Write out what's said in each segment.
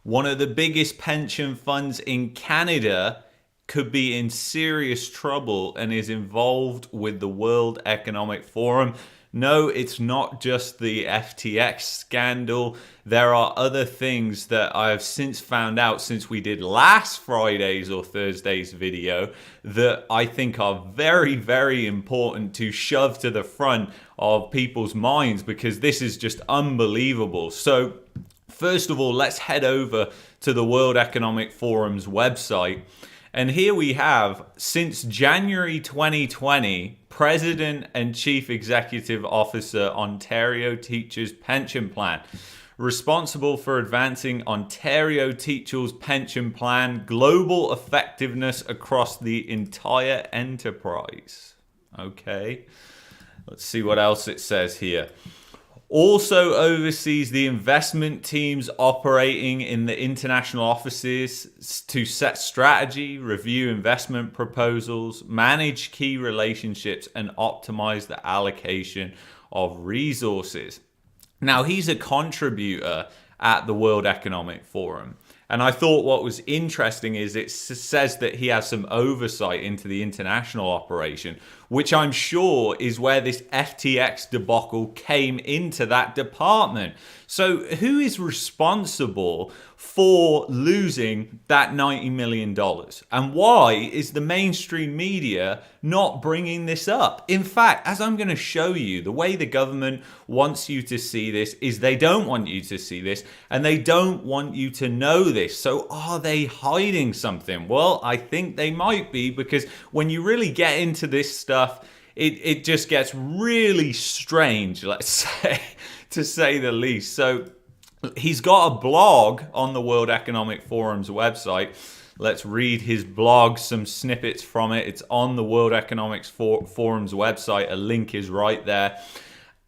one of the biggest pension funds in Canada could be in serious trouble and is involved with the World Economic Forum. No, it's not just the FTX scandal. There are other things that I have since found out since we did last Friday's or Thursday's video that I think are very, very important to shove to the front of people's minds, because this is just unbelievable. So first of all, let's head over to the World Economic Forum's website. And here we have, since January 2020, President and Chief Executive Officer, Ontario Teachers Pension Plan, responsible for advancing Ontario Teachers Pension Plan global effectiveness across the entire enterprise. Okay, let's see what else it says here. Also oversees the investment teams operating in the international offices to set strategy, review investment proposals, manage key relationships, and optimize the allocation of resources. Now, he's a contributor at the World Economic Forum. And I thought what was interesting is it says that he has some oversight into the international operation, which I'm sure is where this FTX debacle came into that department. So who is responsible for losing that $90 million? And why is the mainstream media not bringing this up? In fact, as I'm going to show you, the way the government wants you to see this is they don't want you to see this, and they don't want you to know this. So are they hiding something? Well, I think they might be, because when you really get into this stuff, it just gets really strange, let's say, to say the least. So he's got a blog on the World Economic Forum's website. Let's read his blog, some snippets from it. It's on the World Economic Forum's website. A link is right there.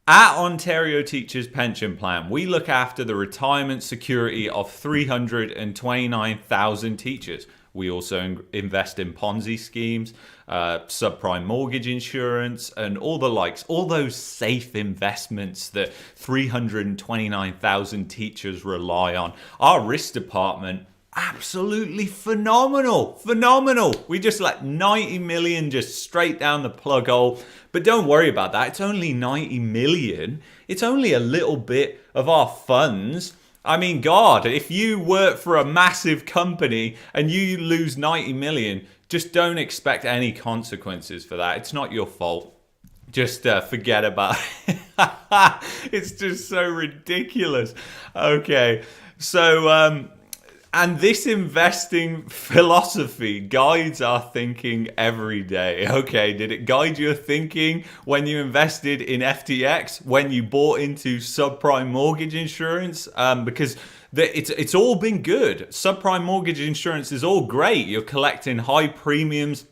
At Ontario Teachers Pension Plan, we look after the retirement security of 329,000 teachers. We also invest in Ponzi schemes, subprime mortgage insurance, and all the likes, all those safe investments that 329,000 teachers rely on. Our risk department, absolutely phenomenal. We just let 90 million just straight down the plug hole. But don't worry about that. It's only 90 million. It's only a little bit of our funds. I mean, God, if you work for a massive company and you lose 90 million, just don't expect any consequences for that. It's not your fault. Just forget about it. It's just so ridiculous. Okay, so and this investing philosophy guides our thinking every day. Okay, did it guide your thinking when you invested in FTX, when you bought into subprime mortgage insurance? Because it's all been good. Subprime mortgage insurance is all great. You're collecting high premiums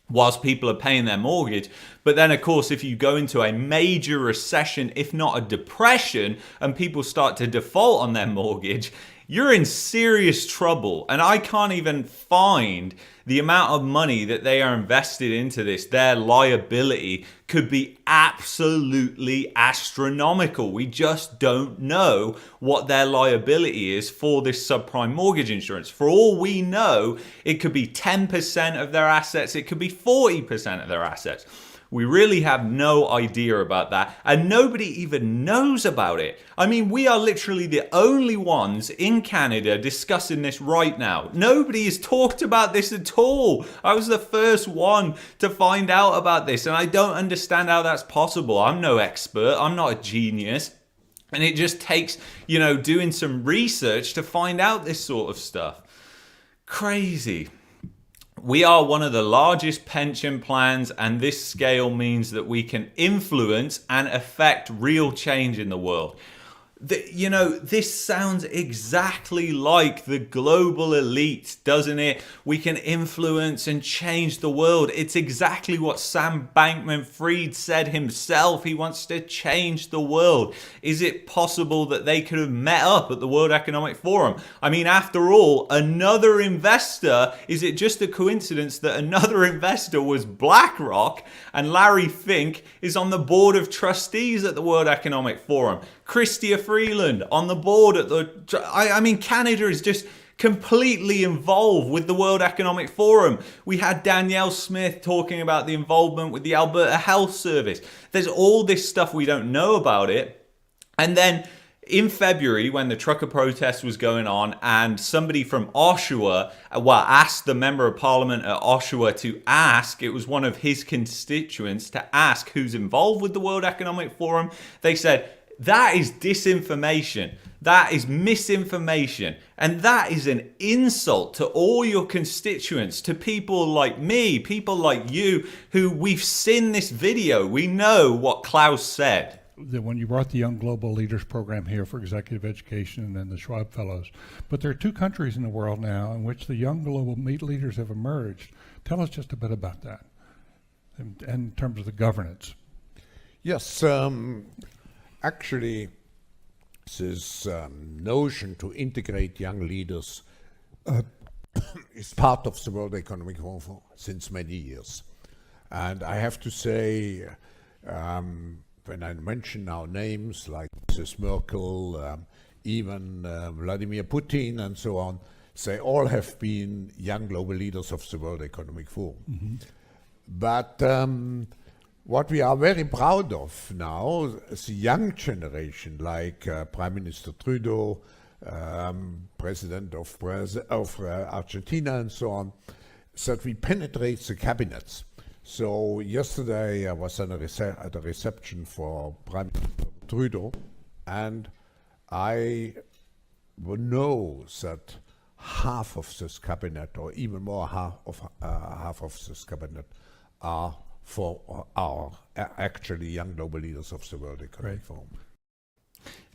whilst people are paying their mortgage. But then, of course, if you go into a major recession, if not a depression, and people start to default on their mortgage, you're in serious trouble. And I can't even find the amount of money that they are invested into this. Their liability could be absolutely astronomical. We just don't know what their liability is for this subprime mortgage insurance. For all we know, it could be 10% of their assets. It could be 40% of their assets. We really have no idea about that, and nobody even knows about it. I mean, we are literally the only ones in Canada discussing this right now. Nobody has talked about this at all. I was the first one to find out about this, and I don't understand how that's possible. I'm no expert. I'm not a genius. And it just takes, doing some research to find out this sort of stuff. Crazy. We are one of the largest pension plans, and this scale means that we can influence and affect real change in the world. This sounds exactly like the global elite, doesn't it? We can influence and change the world. It's exactly what Sam Bankman-Fried said himself. He wants to change the world. Is it possible that they could have met up at the World Economic Forum? I mean, after all, another investor, is it just a coincidence that another investor was BlackRock and Larry Fink is on the board of trustees at the World Economic Forum? Chrystia Freeland on the board at the... I mean, Canada is just completely involved with the World Economic Forum. We had Danielle Smith talking about the involvement with the Alberta Health Service. There's all this stuff we don't know about it. And then in February, when the trucker protest was going on, and somebody from Oshawa, asked the member of parliament at Oshawa to ask, it was one of his constituents, to ask who's involved with the World Economic Forum, they said, that is disinformation. That is misinformation. And that is an insult to all your constituents, to people like me, people like you, who we've seen this video. We know what Klaus said. When you brought the Young Global Leaders Program here for executive education and the Schwab Fellows. But there are 2 countries in the world now in which the young global leaders have emerged. Tell us just a bit about that in terms of the governance. Yes, actually, this notion to integrate young leaders is part of the World Economic Forum since many years. And I have to say, when I mention now names like Mrs. Merkel, even Vladimir Putin and so on, they all have been young global leaders of the World Economic Forum. Mm-hmm. But what we are very proud of now, the young generation, like Prime Minister Trudeau, President of Argentina and so on, that we penetrate the cabinets. So yesterday I was at a reception for Prime Minister Trudeau, and I know that half of this cabinet, or even more half of this cabinet, are actually young global leaders of the World Economic Forum.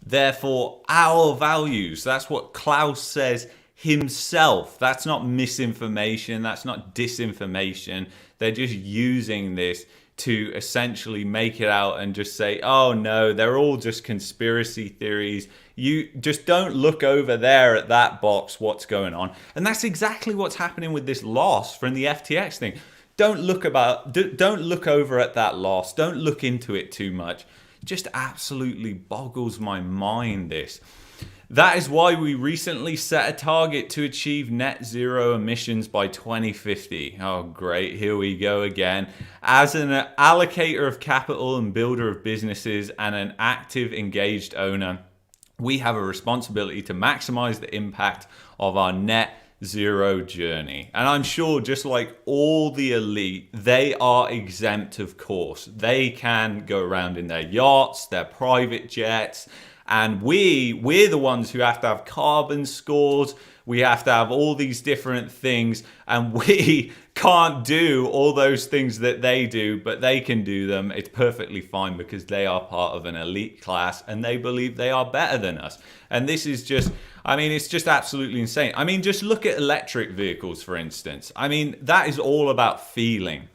Therefore, our values, that's what Klaus says himself. That's not misinformation, that's not disinformation. They're just using this to essentially make it out and just say, oh no, they're all just conspiracy theories. You just don't look over there at that box, what's going on. And that's exactly what's happening with this loss from the FTX thing. Don't look over at that loss. Don't look into it too much. Just absolutely boggles my mind, this. That is why we recently set a target to achieve net zero emissions by 2050. Oh, great. Here we go again. As an allocator of capital and builder of businesses and an active, engaged owner, we have a responsibility to maximize the impact of our net zero journey. And I'm sure, just like all the elite, they are exempt, of course. They can go around in their yachts, their private jets, and we're the ones who have to have carbon scores. We have to have all these different things, and we can't do all those things that they do, but they can do them. It's perfectly fine because they are part of an elite class and they believe they are better than us. And this is just, I mean, it's just absolutely insane. I mean, just look at electric vehicles, for instance. I mean, that is all about feeling.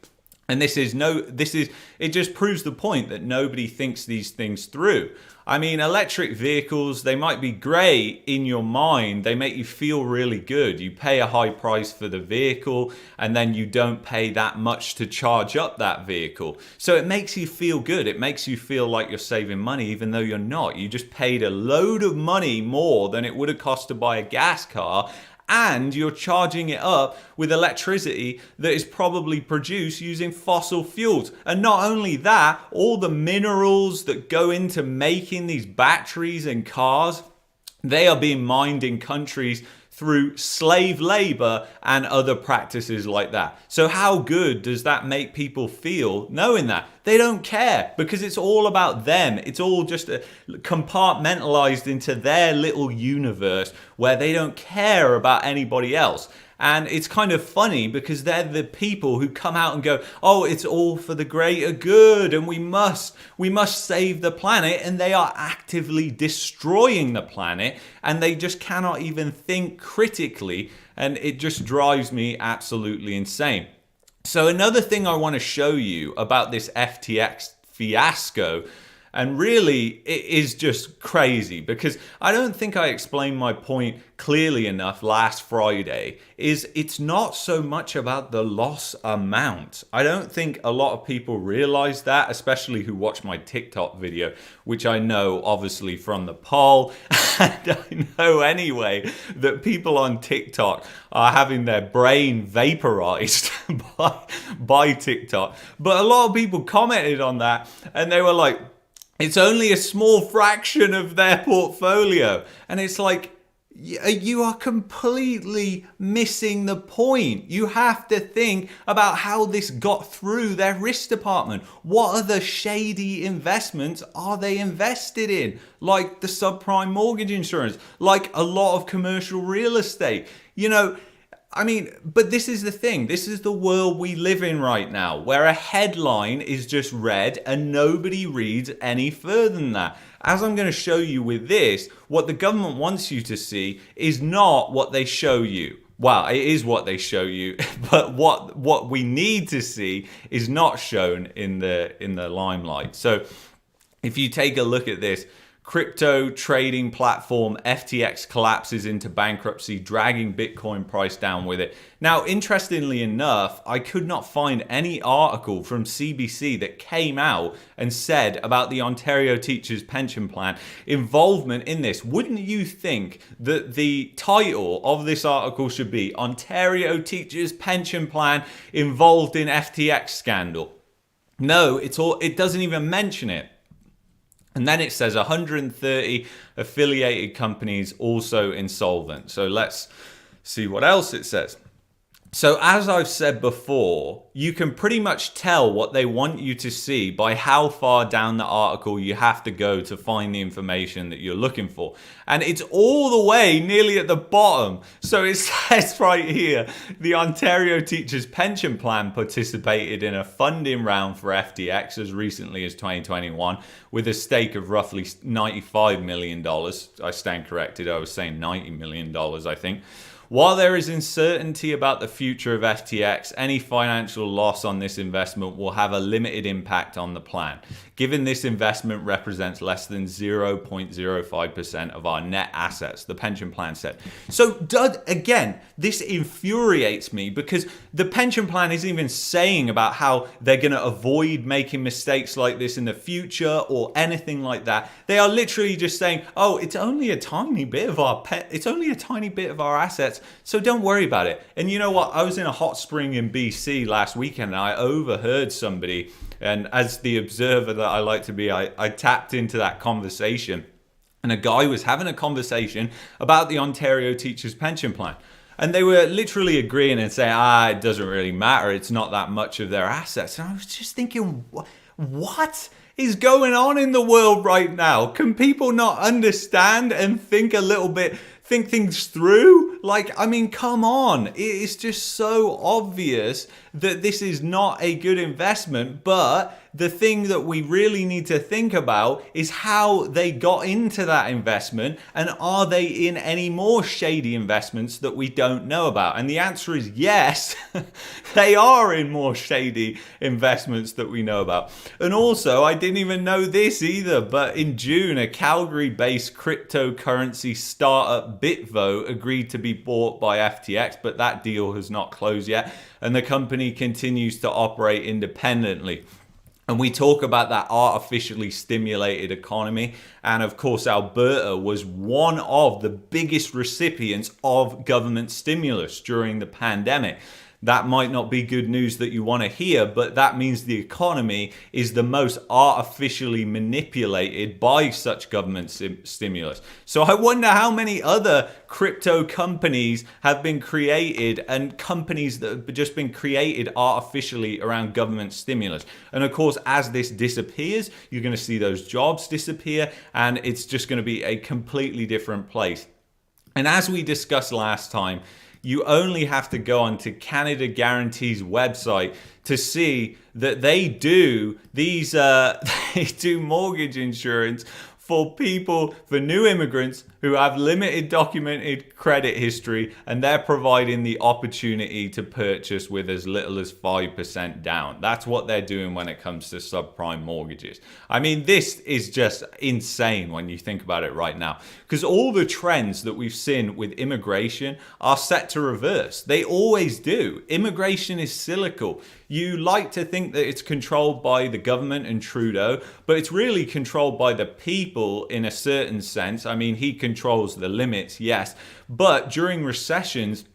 And it just proves the point that nobody thinks these things through. I mean, electric vehicles, they might be great in your mind. They make you feel really good. You pay a high price for the vehicle, and then you don't pay that much to charge up that vehicle. So it makes you feel good. It makes you feel like you're saving money, even though you're not. You just paid a load of money more than it would have cost to buy a gas car, and you're charging it up with electricity that is probably produced using fossil fuels. And not only that, all the minerals that go into making these batteries and cars, they are being mined in countries through slave labor and other practices like that. So how good does that make people feel knowing that? They don't care because it's all about them. It's all just compartmentalized into their little universe where they don't care about anybody else. And it's kind of funny because they're the people who come out and go, oh, it's all for the greater good and we must save the planet, and they are actively destroying the planet and they just cannot even think critically, and it just drives me absolutely insane. So another thing I want to show you about this FTX fiasco, And really, it is just crazy, because I don't think I explained my point clearly enough last Friday. It's not so much about the loss amount. I don't think a lot of people realize that, especially who watch my TikTok video, which I know obviously from the poll. And I know anyway that people on TikTok are having their brain vaporized by TikTok. But a lot of people commented on that, and they were like, it's only a small fraction of their portfolio. And it's like, you are completely missing the point. You have to think about how this got through their risk department. What other shady investments are they invested in? Like the subprime mortgage insurance, like a lot of commercial real estate. I mean, but this is the thing. This is the world we live in right now, where a headline is just read and nobody reads any further than that. As I'm going to show you with this, what the government wants you to see is not what they show you. Well, it is what they show you, but what we need to see is not shown in the limelight. So if you take a look at this, crypto trading platform FTX collapses into bankruptcy, dragging Bitcoin price down with it. Now, interestingly enough, I could not find any article from CBC that came out and said about the Ontario Teachers Pension Plan involvement in this. Wouldn't you think that the title of this article should be Ontario Teachers Pension Plan involved in FTX scandal? No, it doesn't even mention it. And then it says 130 affiliated companies also insolvent. So let's see what else it says. So as I've said before, you can pretty much tell what they want you to see by how far down the article you have to go to find the information that you're looking for. And it's all the way nearly at the bottom. So it says right here, the Ontario Teachers Pension Plan participated in a funding round for FTX as recently as 2021 with a stake of roughly $95 million. I stand corrected, I was saying $90 million, I think. While there is uncertainty about the future of FTX, any financial loss on this investment will have a limited impact on the plan, given this investment represents less than 0.05% of our net assets, the pension plan said. So again, this infuriates me because the pension plan isn't even saying about how they're going to avoid making mistakes like this in the future or anything like that. They are literally just saying, oh, it's only a tiny bit of our assets. So don't worry about it. And you know what? I was in a hot spring in BC last weekend and I overheard somebody. And as the observer that I like to be, I tapped into that conversation. And a guy was having a conversation about the Ontario Teachers Pension Plan. And they were literally agreeing and saying, it doesn't really matter. It's not that much of their assets. And I was just thinking, what is going on in the world right now? Can people not understand and think things through? Like, I mean, come on. It is just so obvious that this is not a good investment, but the thing that we really need to think about is how they got into that investment, and are they in any more shady investments that we don't know about? And the answer is yes, they are in more shady investments that we know about. And also, I didn't even know this either, but in June, a Calgary-based cryptocurrency startup Bitvo agreed to be bought by FTX, but that deal has not closed yet, and the company continues to operate independently. And we talk about that artificially stimulated economy. And of course, Alberta was one of the biggest recipients of government stimulus during the pandemic. That might not be good news that you want to hear, but that means the economy is the most artificially manipulated by such government stimulus. So I wonder how many other crypto companies have been created, and companies that have just been created artificially around government stimulus. And of course, as this disappears, you're going to see those jobs disappear, and it's just going to be a completely different place. And as we discussed last time, you only have to go onto Canada Guarantee's website to see that they do these they do mortgage insurance for people, for new immigrants who have limited documented credit history, and they're providing the opportunity to purchase with as little as 5% down. That's what they're doing when it comes to subprime mortgages. I mean, this is just insane when you think about it right now, because all the trends that we've seen with immigration are set to reverse. They always do. Immigration is cyclical. You like to think that it's controlled by the government and Trudeau, but it's really controlled by the people in a certain sense. I mean, he controls the limits, yes, but during recessions,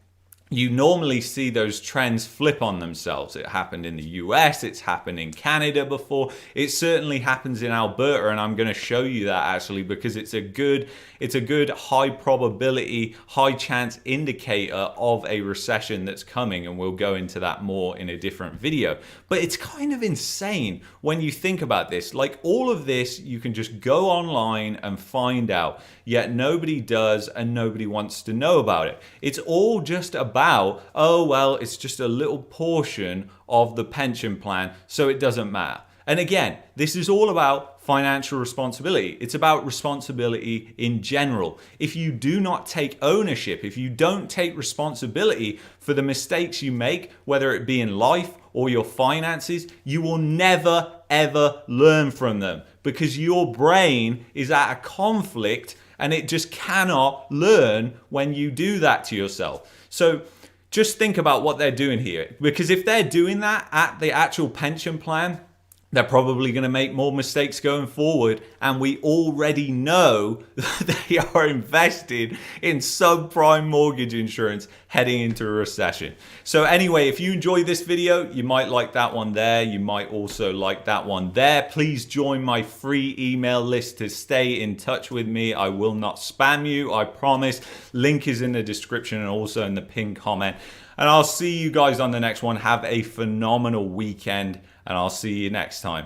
you normally see those trends flip on themselves. It happened in the US, it's happened in Canada before, it certainly happens in Alberta, and I'm going to show you that actually because it's a good high probability, high chance indicator of a recession that's coming, and we'll go into that more in a different video. But it's kind of insane when you think about this. Like, all of this you can just go online and find out, yet nobody does and nobody wants to know about it. It's all just about, oh well, it's just a little portion of the pension plan, so it doesn't matter. And again, this is all about financial responsibility. It's about responsibility in general. If you do not take ownership, if you don't take responsibility for the mistakes you make, whether it be in life or your finances, you will never ever learn from them, because your brain is at a conflict and it just cannot learn when you do that to yourself. So just think about what they're doing here, because if they're doing that at the actual pension plan, they're probably going to make more mistakes going forward, and we already know that they are invested in subprime mortgage insurance heading into a recession. So anyway, if you enjoyed this video, you might like that one there. You might also like that one there. Please join my free email list to stay in touch with me. I will not spam you, I promise. Link is in the description and also in the pinned comment. And I'll see you guys on the next one. Have a phenomenal weekend, and I'll see you next time.